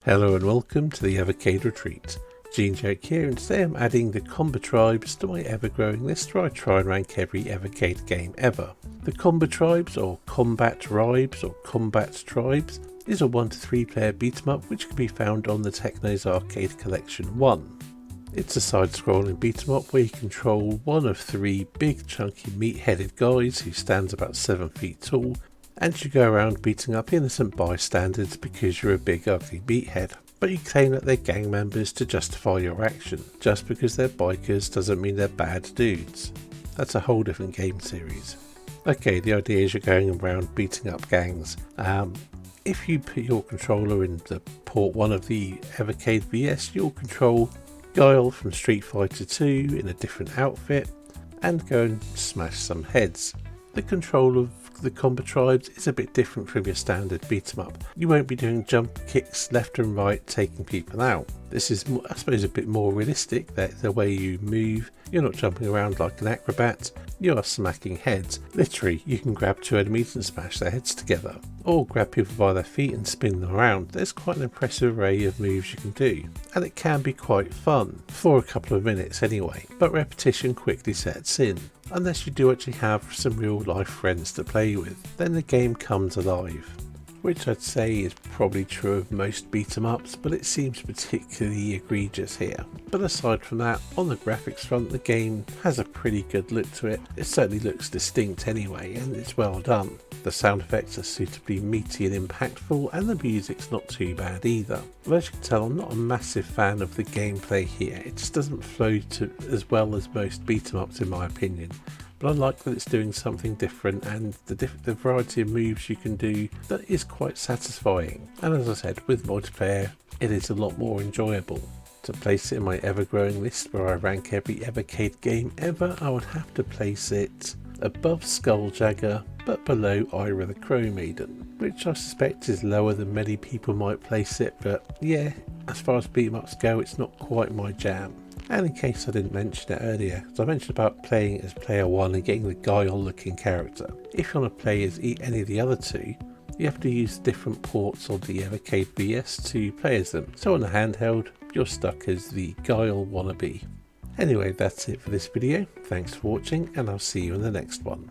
Hello and welcome to the Evercade Retreat. Gene Joke here, and today I'm adding the Combatribes to my ever-growing list where I try and rank every Evercade game ever. The Combatribes, or Combatribes, or Combatribes, is a 1 to 3 player beat 'em up which can be found on the Techno's Arcade Collection 1. It's a side-scrolling beat 'em up where you control one of 3 big chunky meat-headed guys who stands about 7 feet tall, and you go around beating up innocent bystanders because you're a big ugly meathead. But you claim that they're gang members to justify your action. Just because they're bikers doesn't mean they're bad dudes. That's a whole different game series. Okay, the idea is you're going around beating up gangs. If you put your controller in the port 1 of the Evercade VS, you'll control Guile from Street Fighter 2 in a different outfit and go and smash some heads. The control of the Combatribes is a bit different from your standard beat 'em up. You won't be doing jump kicks left and right taking people out. This is, I suppose, a bit more realistic, that the way you move, you're not jumping around like an acrobat, you are smacking heads. Literally, you can grab 2 enemies and smash their heads together, or grab people by their feet and spin them around. There's quite an impressive array of moves you can do, and it can be quite fun, for a couple of minutes anyway, but repetition quickly sets in. Unless you do actually have some real life friends to play with, then the game comes alive. Which I'd say is probably true of most beat 'em ups, but it seems particularly egregious here. But aside from that, on the graphics front, the game has a pretty good look to it. It certainly looks distinct anyway, and it's well done. The sound effects are suitably meaty and impactful, and the music's not too bad either. But as you can tell, I'm not a massive fan of the gameplay here. It just doesn't flow as well as most beat 'em ups in my opinion. But I like that it's doing something different, and the variety of moves you can do that is quite satisfying. And as I said, with multiplayer, it is a lot more enjoyable. To place it in my ever-growing list where I rank every Evercade game ever, I would have to place it above Skulljagger, but below Ira the Crow Maiden, which I suspect is lower than many people might place it, but yeah, as far as beat 'em ups go, it's not quite my jam. And in case I didn't mention it earlier, as I mentioned about playing as player 1 and getting the Guile looking character, if you want to play as any of the other 2, you have to use different ports of the Evercade VS to play as them. So on the handheld, you're stuck as the Guile wannabe. Anyway, that's it for this video. Thanks for watching, and I'll see you in the next one.